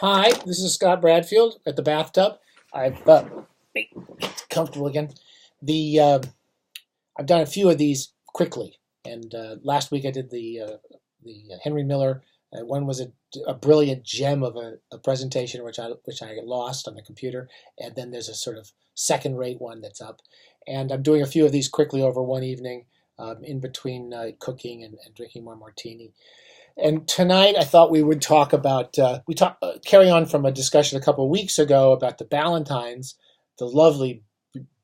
Hi, this is Scott Bradfield at the bathtub. I've comfortable again. The I've done a few of these quickly, and last week I did the Henry Miller. One was a brilliant gem of a presentation which I lost on the computer, and then there's a sort of second-rate one that's up. And I'm doing a few of these quickly over one evening, in between cooking and drinking my martini. And tonight, I thought we would talk about carry on from a discussion a couple of weeks ago about the Ballantines, the lovely,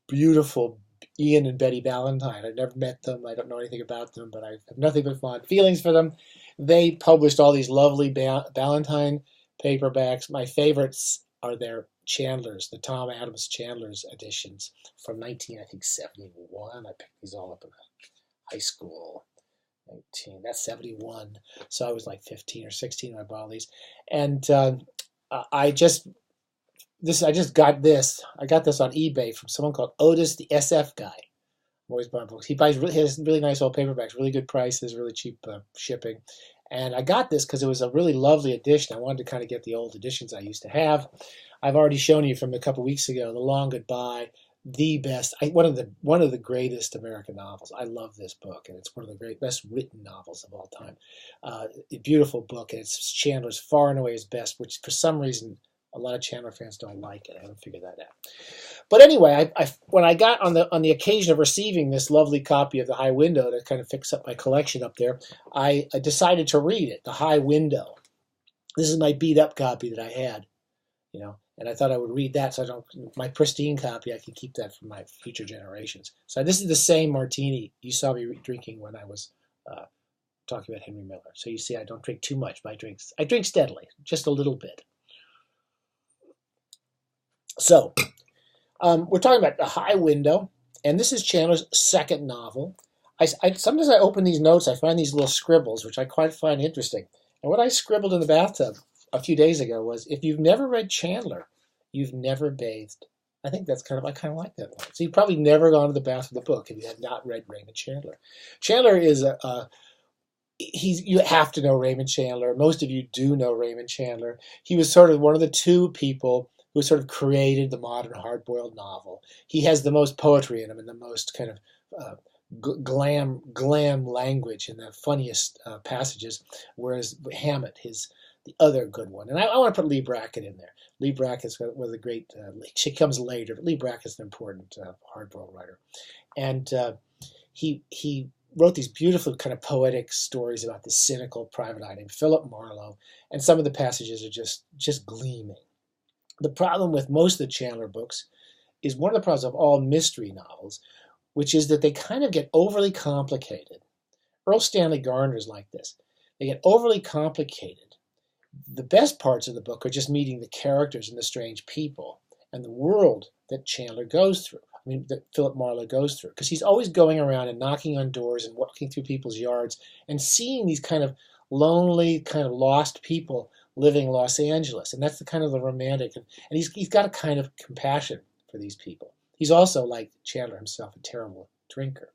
beautiful Ian and Betty Ballantine. I've never met them. I don't know anything about them, but I have nothing but fond feelings for them. They published all these lovely Ballantine paperbacks. My favorites are their Chandlers, the Tom Adams Chandlers editions from 1971. I picked these all up in high school. 19, that's 71. So I was like 15 or 16 when I bought these. And I just got this. I got this on eBay from someone called Otis, the SF guy. I'm always buying books. He has really nice old paperbacks, really good prices, really cheap shipping. And I got this because it was a really lovely edition. I wanted to kind of get the old editions I used to have. I've already shown you from a couple weeks ago, The Long Goodbye, the best, one of the greatest American novels. I love this book, and it's one of the best written novels of all time. A beautiful book, and it's Chandler's far and away his best, which for some reason a lot of Chandler fans don't like it. I haven't figured that out. But anyway, when I got on the occasion of receiving this lovely copy of The High Window to kind of fix up my collection up there, I decided to read it, The High Window. This is my beat up copy that I had, and I thought I would read that so I don't, my pristine copy, I can keep that for my future generations. So this is the same martini you saw me drinking when I was talking about Henry Miller. So you see, I don't drink too much, but I drink steadily, just a little bit. So we're talking about The High Window, and this is Chandler's second novel. Sometimes I open these notes, I find these little scribbles, which I quite find interesting. And what I scribbled in the bathtub a few days ago was, if you've never read Chandler, you've never bathed. I think I kind of like that one. So you've probably never gone to the bath with a book if you have not read Raymond Chandler. Chandler is you have to know Raymond Chandler. Most of you do know Raymond Chandler. He was sort of one of the two people who sort of created the modern hard-boiled novel. He has the most poetry in him and the most kind of glam language in the funniest passages, whereas Hammett, the other good one. And I want to put Lee Brackett in there. Lee Brackett's one of the great, she comes later, but Lee Brackett's an important hard-boiled writer. And he wrote these beautiful kind of poetic stories about this cynical private eye named Philip Marlowe, and some of the passages are just gleaming. The problem with most of the Chandler books is one of the problems of all mystery novels, which is that they kind of get overly complicated. Earl Stanley Garner's like this. They get overly complicated. The best parts of the book are just meeting the characters and the strange people and the world that Chandler goes through. That Philip Marlowe goes through, because he's always going around and knocking on doors and walking through people's yards and seeing these kind of lonely, kind of lost people living in Los Angeles. And that's the kind of the romantic, and he's got a kind of compassion for these people. He's also, like Chandler himself, a terrible drinker.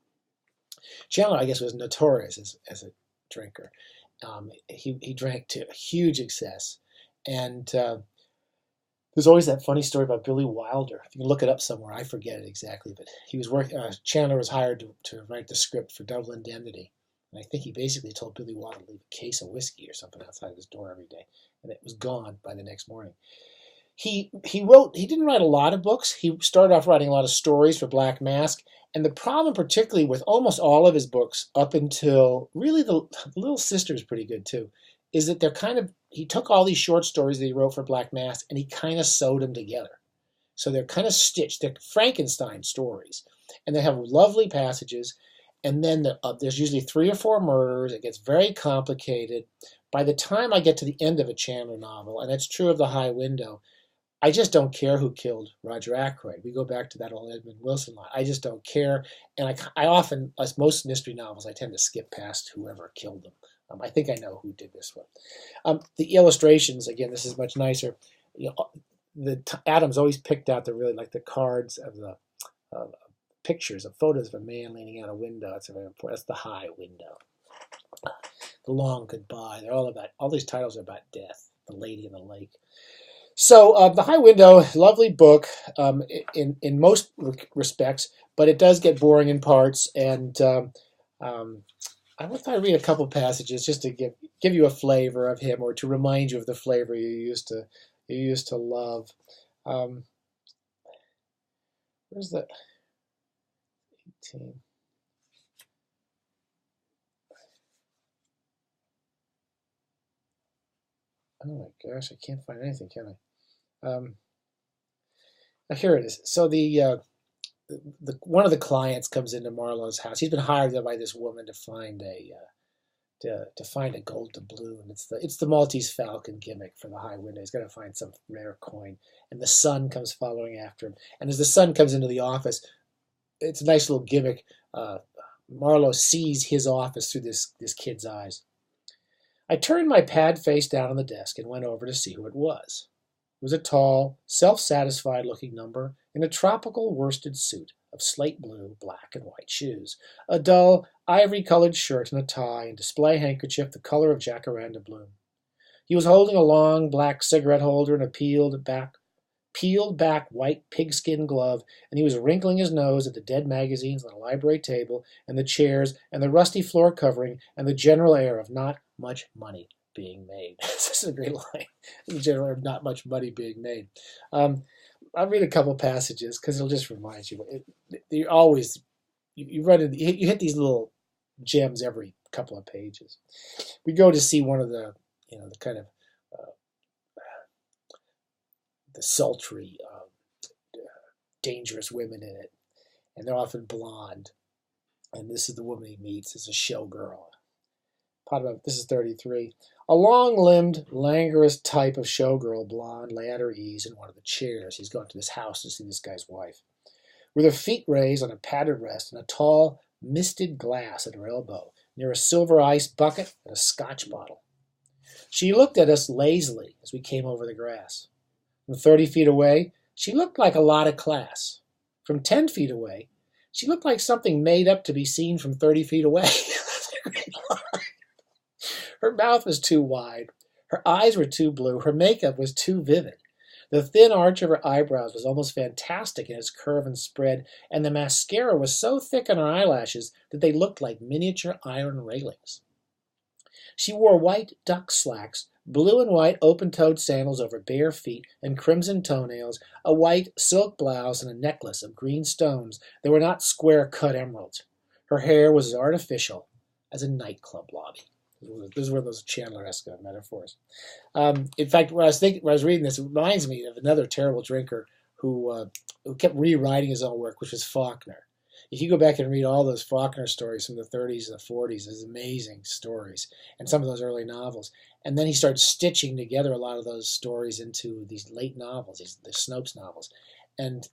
Chandler, I guess, was notorious as a drinker. He drank to a huge excess, and there's always that funny story about Billy Wilder. If you can look it up somewhere, I forget it exactly, but he was Chandler was hired to write the script for Double Indemnity, and I think he basically told Billy Wilder to leave a case of whiskey or something outside his door every day, and it was gone by the next morning. He didn't write a lot of books. He started off writing a lot of stories for Black Mask, and the problem particularly with almost all of his books up until really the Little Sister is pretty good too, is that he took all these short stories that he wrote for Black Mask and he kind of sewed them together. So they're kind of stitched. They're Frankenstein stories, and they have lovely passages, and then there's usually 3 or 4 murders. It gets very complicated. By the time I get to the end of a Chandler novel, and that's true of The High Window, I just don't care who killed Roger Ackroyd. We go back to that old Edmund Wilson line. I just don't care. And I often, as most mystery novels, I tend to skip past whoever killed them. I think I know who did this one. The illustrations, again, this is much nicer. Adams always picked out the cards of the pictures of photos of a man leaning out a window. That's very important. That's The High Window. The Long Goodbye. They're all these titles are about death. The Lady in the Lake. So The High Window, lovely book in most respects, but it does get boring in parts. And I will try to read a couple passages just to give you a flavor of him, or to remind you of the flavor you used to love. Where's the 18? Oh my gosh, I can't find anything, can I? Here it is. So the one of the clients comes into Marlowe's house. He's been hired by this woman to find a gold doubloon. It's the Maltese Falcon gimmick for the High Window. He's got to find some rare coin, and the son comes following after him. And as the son comes into the office, it's a nice little gimmick. Marlowe sees his office through this kid's eyes. I turned my pad face down on the desk and went over to see who it was. It was a tall, self-satisfied looking number in a tropical worsted suit of slate blue, black, and white shoes, a dull, ivory-colored shirt and a tie, and display handkerchief the color of jacaranda bloom. He was holding a long black cigarette holder and a peeled back white pigskin glove, and he was wrinkling his nose at the dead magazines on the library table, and the chairs, and the rusty floor covering, and the general air of not much money being made. This is a great line. The general air of not much money being made. I'll read a couple passages because it'll just remind you. You always you hit these little gems every couple of pages. We go to see one of the the kind of the sultry, dangerous women in it, and they're often blonde. And this is the woman he meets as a showgirl. This is 33. A long-limbed, languorous type of showgirl, blonde, lay at her ease in one of the chairs. He's gone to this house to see this guy's wife. With her feet raised on a padded rest and a tall, misted glass at her elbow, near a silver ice bucket and a scotch bottle. She looked at us lazily as we came over the grass. From 30 feet away, she looked like a lot of class. From 10 feet away, she looked like something made up to be seen from 30 feet away. That's a great line. Her mouth was too wide. Her eyes were too blue. Her makeup was too vivid. The thin arch of her eyebrows was almost fantastic in its curve and spread, and the mascara was so thick on her eyelashes that they looked like miniature iron railings. She wore white duck slacks, blue and white open-toed sandals over bare feet, and crimson toenails, a white silk blouse, and a necklace of green stones that were not square-cut emeralds. Her hair was as artificial as a nightclub lobby. Those were those Chandler-esque metaphors. In fact, when I was reading this, it reminds me of another terrible drinker who kept rewriting his own work, which was Faulkner. If you go back and read all those Faulkner stories from the 30s and the 40s, there's amazing stories, and some of those early novels. And then he started stitching together a lot of those stories into these late novels, the Snopes novels. And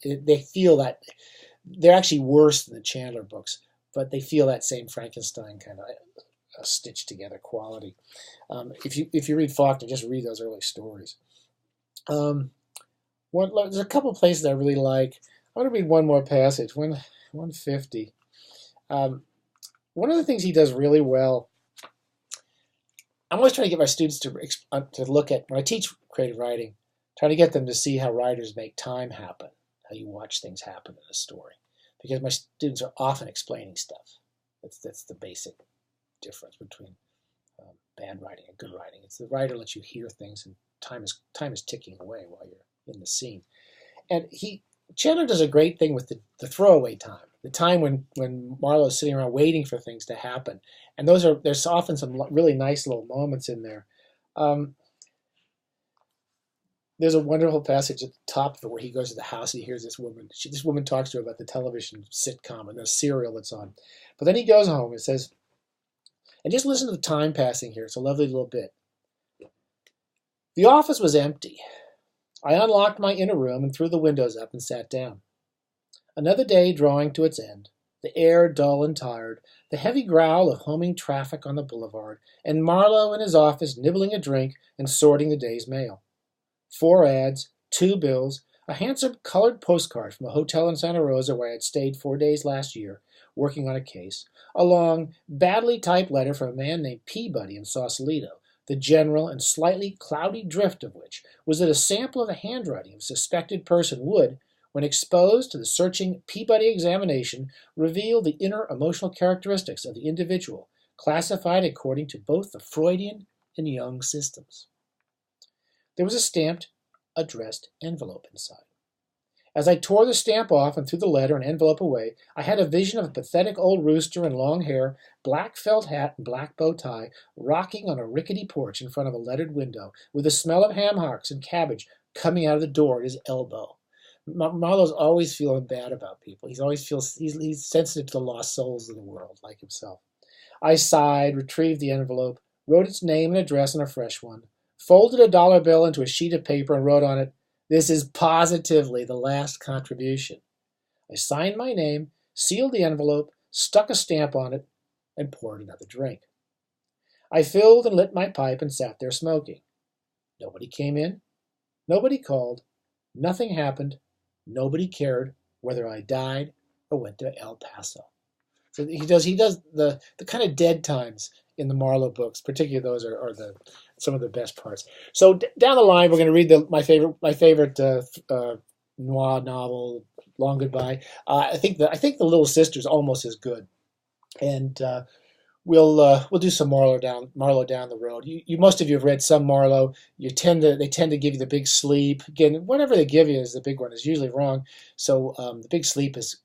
they feel that they're actually worse than the Chandler books, but they feel that same Frankenstein kind of stitched together quality. If you read Faulkner, just read those early stories. There's a couple places I really like. I want to read one more passage. 150. One of the things he does really well. I'm always trying to get my students to look at, when I teach creative writing, trying to get them to see how writers make time happen, how you watch things happen in a story, because my students are often explaining stuff. That's the basic difference between bad writing and good writing. It's the writer lets you hear things, and time is ticking away while you're in the scene. And Chandler does a great thing with the throwaway time, the time when Marlowe is sitting around waiting for things to happen. And there's often some really nice little moments in there. There's a wonderful passage at the top of it where he goes to the house and he hears this woman. This woman talks to him about the television sitcom and the serial that's on. But then he goes home and says, and just listen to the time passing here. It's a lovely little bit. The office was empty. I unlocked my inner room and threw the windows up and sat down. Another day drawing to its end, the air dull and tired, the heavy growl of homing traffic on the boulevard, and Marlowe in his office nibbling a drink and sorting the day's mail. 4 ads, 2 bills, a handsome colored postcard from a hotel in Santa Rosa where I had stayed 4 days last year, working on a case, a long, badly typed letter from a man named Peabody in Sausalito, the general and slightly cloudy drift of which was that a sample of the handwriting of a suspected person would, when exposed to the searching Peabody examination, reveal the inner emotional characteristics of the individual, classified according to both the Freudian and Jung systems. There was a stamped, addressed envelope inside. As I tore the stamp off and threw the letter and envelope away, I had a vision of a pathetic old rooster in long hair, black felt hat, and black bow tie, rocking on a rickety porch in front of a lettered window, with the smell of ham hocks and cabbage coming out of the door at his elbow. Marlowe's always feeling bad about people. He's sensitive to the lost souls of the world, like himself. I sighed, retrieved the envelope, wrote its name and address on a fresh one, folded a dollar bill into a sheet of paper and wrote on it, "This is positively the last contribution." I signed my name, sealed the envelope, stuck a stamp on it, and poured another drink. I filled and lit my pipe and sat there smoking. Nobody came in. Nobody called. Nothing happened. Nobody cared whether I died or went to El Paso. So he does the kind of dead times in the Marlowe books, particularly those are some of the best parts. So down the line, we're going to read my favorite noir novel, Long Goodbye. I think the Little Sister's almost as good, and we'll do some Marlowe down the road. Most of you have read some Marlowe. They tend to give you The Big Sleep. Again, whatever they give you is the big one is usually wrong. So The Big Sleep is,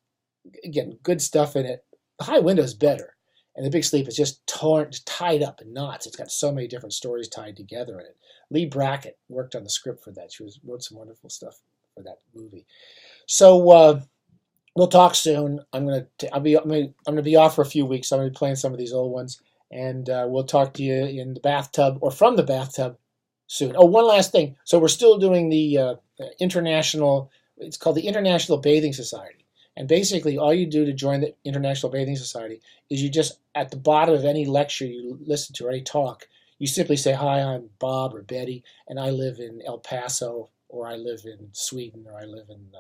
again, good stuff in it. The High Window is better. And The Big Sleep is just tied up in knots. It's got so many different stories tied together in it. Lee Brackett worked on the script for that. She wrote some wonderful stuff for that movie. So we'll talk soon. I'm gonna be off for a few weeks. I'm gonna be playing some of these old ones, and we'll talk to you in the bathtub or from the bathtub soon. Oh, one last thing. So we're still doing the international. It's called the International Bathing Society. And basically, all you do to join the International Bathing Society is you just, at the bottom of any lecture you listen to or any talk, you simply say, "Hi, I'm Bob or Betty, and I live in El Paso, or I live in Sweden, or I live in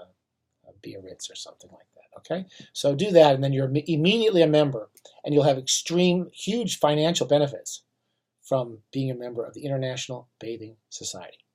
Biarritz," or something like that. Okay? So do that, and then you're immediately a member, and you'll have huge financial benefits from being a member of the International Bathing Society.